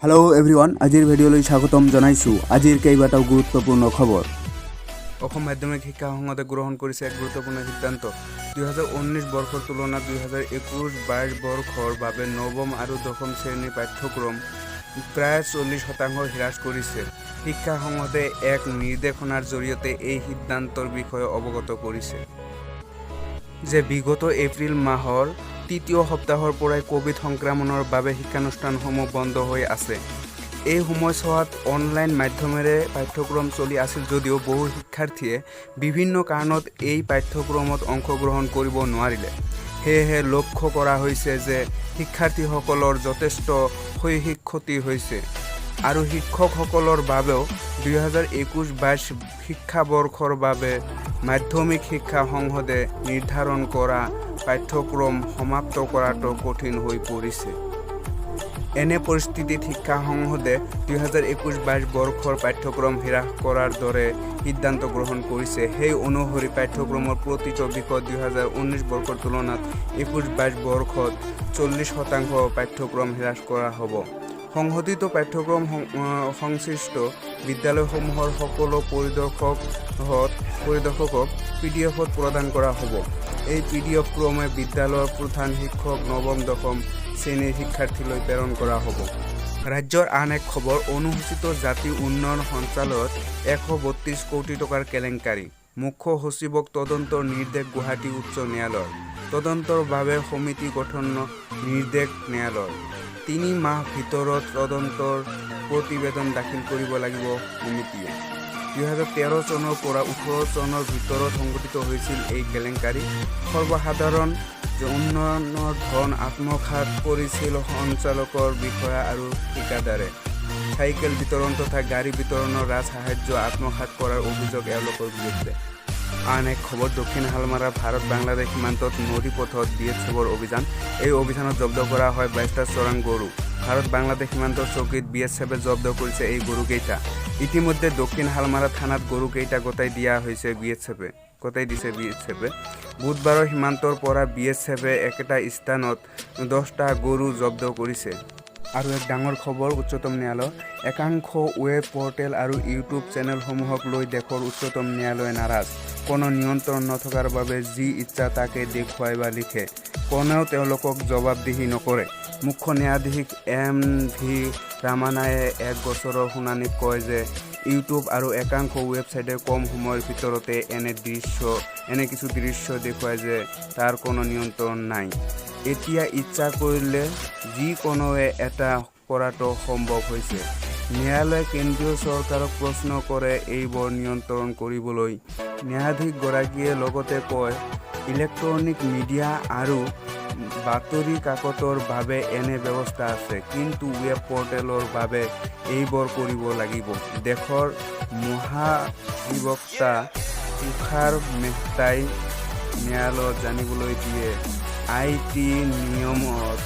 Hello everyone আজিৰ ভিডিঅ'লৈ স্বাগতম জনাইছো। আজিৰ কেইবাটাও গুৰুত্বপূৰ্ণ খবৰ। অসম মাধ্যমিক শিক্ষা সংসদে গ্ৰহণ কৰিছে এক গুৰুত্বপূৰ্ণ সিদ্ধান্ত। 2019 বৰ্ষৰ তুলনাত 2021-22 বৰ্ষৰ বাবে নৱম আৰু দশম শ্ৰেণীৰ পাঠ্যক্ৰম প্ৰায় 40% হ্ৰাস কৰিছে। শিক্ষা সংসদে এক নিৰ্দেশনাৰ জৰিয়তে এই সিদ্ধান্তৰ বিষয়ে অৱগত কৰিছে যে বিগত এপ্ৰিল মাহৰ তৃতীয় সপ্তাহৰ পৰাই কোভিড সংক্ৰমণৰ বাবে শিক্ষানুষ্ঠানসমূহ বন্ধ হৈ আছে। এই সময়ছোৱাত অনলাইন মাধ্যমেৰে পাঠ্যক্ৰম চলি আছিল যদিও বহু শিক্ষাৰ্থীয়ে বিভিন্ন কাৰণত এই পাঠ্যক্ৰমত অংশগ্ৰহণ কৰিব নোৱাৰিলে। সেয়েহে লক্ষ্য কৰা হৈছে যে শিক্ষাৰ্থীসকলৰ যথেষ্ট শৈক্ষিক ক্ষতি হৈছে আৰু শিক্ষকসকলৰ বাবেও 2021-22 শিক্ষাবৰ্ষৰ বাবে মাধ্যমিক শিক্ষা সংসদে নিৰ্ধাৰণ কৰা পাঠ্যক্ৰম সমাপ্ত কৰাটো কঠিন হৈ পৰিছে। এনে পৰিস্থিতিত শিক্ষা সংসদে 2021-22 বৰ্ষৰ পাঠ্যক্ৰম হ্ৰাস কৰাৰ দৰে সিদ্ধান্ত গ্ৰহণ কৰিছে। সেই অনুসৰি পাঠ্যক্ৰমৰ প্ৰতিটো বিষয়ত 2019 বৰ্ষৰ তুলনাত 21-22 বৰ্ষত 40% পাঠ্যক্ৰম হ্ৰাস কৰা হ'ব। সংশোধিত পাঠ্যক্ৰম সংশ্লিষ্ট বিদ্যালয়সমূহৰ সকলো পৰিদৰ্শকক PDF-ত প্ৰদান কৰা হ'ব। এই PDF ক্ৰমে বিদ্যালয়ৰ প্ৰধান শিক্ষক নৱম দশম শ্ৰেণীৰ শিক্ষাৰ্থীলৈ প্ৰেৰণ কৰা হ'ব। ৰাজ্যৰ আন এক খবৰ, অনুসূচিত জাতি উন্নয়ন সঞ্চালয়ত 132 কোটি টকাৰ কেলেংকাৰী। মুখ্য সচিবক তদন্তৰ নিৰ্দেশ গুৱাহাটী উচ্চ ন্যায়ালয়ৰ। তদন্তৰ বাবে সমিতি গঠনৰ নিৰ্দেশ ন্যায়ালয়ৰ। 3 মাহ ভিতৰত তদন্তৰ প্ৰতিবেদন দাখিল কৰিব লাগিব সমিতিয়ে। 2013 চনৰ পৰা 18 চনৰ ভিতৰত সংঘটিত হৈছিল এই কেলেংকাৰী। সৰ্বসাধাৰণ উন্নয়নৰ ধন আত্মসাৎ কৰিছিল সঞ্চালকৰ বিষয়া আৰু ঠিকাদাৰে। চাইকেল বিতৰণ তথা গাড়ী বিতৰণৰ ৰাজসাহায্য আত্মসাৎ কৰাৰ অভিযোগ এওঁলোকৰ বিৰুদ্ধে। আন এক খবৰ, দক্ষিণ হালমাৰা ভাৰত-বাংলাদেশ সীমান্তত নদীপথত BSFৰ অভিযান। এই অভিযানত জব্দ কৰা হয় 22টা চোৰাং গৰু। ভাৰত-বাংলাদেশ সীমান্তৰ চকীত BSFে জব্দ কৰিছে এই গৰুকেইটা। ইতিমধ্যে দক্ষিণ হালমাৰা থানাত গৰুকেইটা গতাই দিছে BSFে। বুধবাৰৰ সীমান্তৰ পৰা BSFে একেটা স্থানত 10টা গৰু জব্দ কৰিছে। আৰু এক ডাঙৰ খবৰ, উচ্চতম ন্যায়ালয়। একাংশ ৱেব পৰ্টেল আৰু ইউটিউব চেনেলসমূহক লৈ দেশৰ উচ্চতম ন্যায়ালয়ে নাৰাজ। কোনো নিয়ন্ত্ৰণ নথকাৰ বাবে যি ইচ্ছা তাকে দেখুৱাই বা লিখে। কোনেও তেওঁলোকক জবাবদিহি নকৰে। মুখ্য ন্যায়াধীশ MV ৰামানায়ে 1 বছৰৰ শুনানিত কয় যে ইউটিউব আৰু একাংশ ৱেবছাইটে কম সময়ৰ ভিতৰতে এনে কিছু দৃশ্য দেখুৱায় যে তাৰ কোনো নিয়ন্ত্ৰণ নাই। এতিয়া ইচ্ছা কৰিলে যিকোনোৱে এটা কৰাটো সম্ভৱ হৈছে। ন্যায়ালয়ে কেন্দ্ৰীয় চৰকাৰক প্ৰশ্ন কৰে এইবোৰ নিয়ন্ত্ৰণ কৰিবলৈ। ন্যায়াধীশগৰাকীয়ে লগতে কয়, ইলেক্ট্ৰনিক মিডিয়া আৰু বাতৰি কাকতৰ বাবে এনে ব্যৱস্থা আছে, কিন্তু ৱেব পৰ্টেলৰ বাবে এইবোৰ কৰিব লাগিব। দেশৰ মহাধিবক্তা তুষাৰ মেহতাই ন্যায়ালয়ত জানিবলৈ দিয়ে, IT নিয়মৰ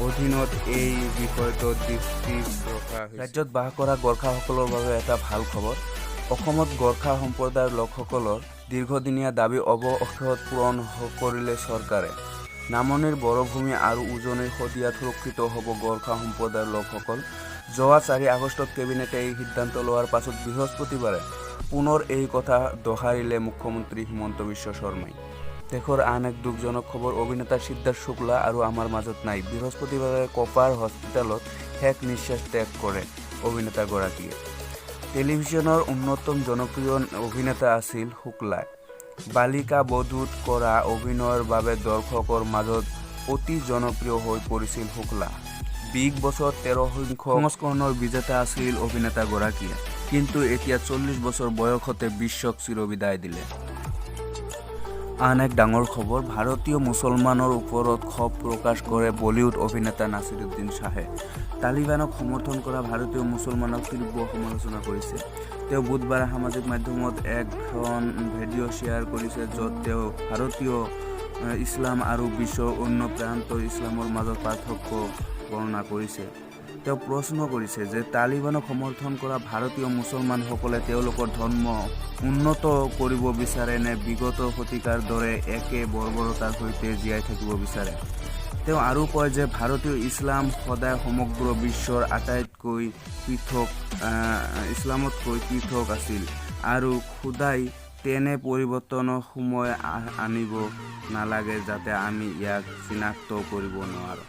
অধীনত এই বিষয়টোত দৃষ্টি ৰখা হৈছে। ৰাজ্যত বাস কৰা গোৰ্খাসকলৰ বাবে এটা ভাল খবৰ। অসমত গোৰ্খা সম্প্ৰদায়ৰ লোকসকলৰ দীৰ্ঘদিনীয়া দাবী অৱশেষত পূৰণ কৰিলে চৰকাৰে। নামনিৰ বৰভূমি আৰু উজনিৰ শদিয়াত সুৰক্ষিত হ'ব গোৰ্খা সম্প্ৰদায়ৰ লোকসকল। যোৱা 4 আগষ্টত কেবিনেটে এই সিদ্ধান্ত লোৱাৰ পাছত বৃহস্পতিবাৰে পুনৰ এই কথা দোহাৰিলে মুখ্যমন্ত্ৰী হিমন্ত বিশ্ব শৰ্মাই। দেশৰ আন এক দুখজনক খবৰ, অভিনেতা সিদ্ধাৰ্থ শুক্লা আৰু আমাৰ মাজত নাই। বৃহস্পতিবাৰে কপাৰ হস্পিটেলত শেষ নিশ্বাস ত্যাগ কৰে অভিনেতাগৰাকীয়ে। টেলিভিছনৰ অন্যতম জনপ্ৰিয় অভিনেতা আছিল শুক্লা। বালিকা বধূত কৰা অভিনয়ৰ বাবে দৰ্শকৰ মাজত অতি জনপ্ৰিয় হৈ পৰিছিল শুক্লা। বিগ বছৰ 13 সংস্কৰণৰ বিজেতা আছিল অভিনেতাগৰাকীয়ে, কিন্তু এতিয়া 40 বছৰ বয়সতে বিশ্বক চিৰবিদায় দিলে। আন এক ডাঙৰ খবৰ, ভাৰতীয় মুছলমানৰ ওপৰত ক্ষোভ প্ৰকাশ কৰে বলিউড অভিনেতা নাছিৰুদ্দিন শ্বাহে। তালিবানক সমৰ্থন কৰা ভাৰতীয় মুছলমানক তীব্ৰ সমালোচনা কৰিছে। তেওঁ বুধবাৰে সামাজিক মাধ্যমত এখন ভিডিঅ' শ্বেয়াৰ কৰিছে, য'ত তেওঁ ভাৰতীয় ইছলাম আৰু বিশ্বৰ অন্য প্ৰান্তৰ ইছলামৰ মাজত পাৰ্থক্য বৰ্ণনা কৰিছে। তেওঁ প্ৰশ্ন কৰিছে যে তালিবানক সমৰ্থন কৰা ভাৰতীয় মুছলমানসকলে তেওঁলোকৰ ধৰ্ম উন্নত কৰিব বিচাৰে নে বিগত শতিকাৰ দৰে একে বৰ্বৰতাৰ সৈতে জীয়াই থাকিব বিচাৰে। তেওঁ আৰু কয় যে ভাৰতীয় ইছলাম সদায় সমগ্ৰ বিশ্বৰ আটাইতকৈ ইছলামতকৈ পৃথক আছিল আৰু খোদাই তেনে পৰিৱৰ্তনৰ সময় আনিব নালাগে যাতে আমি ইয়াক চিনাক্ত কৰিব নোৱাৰোঁ।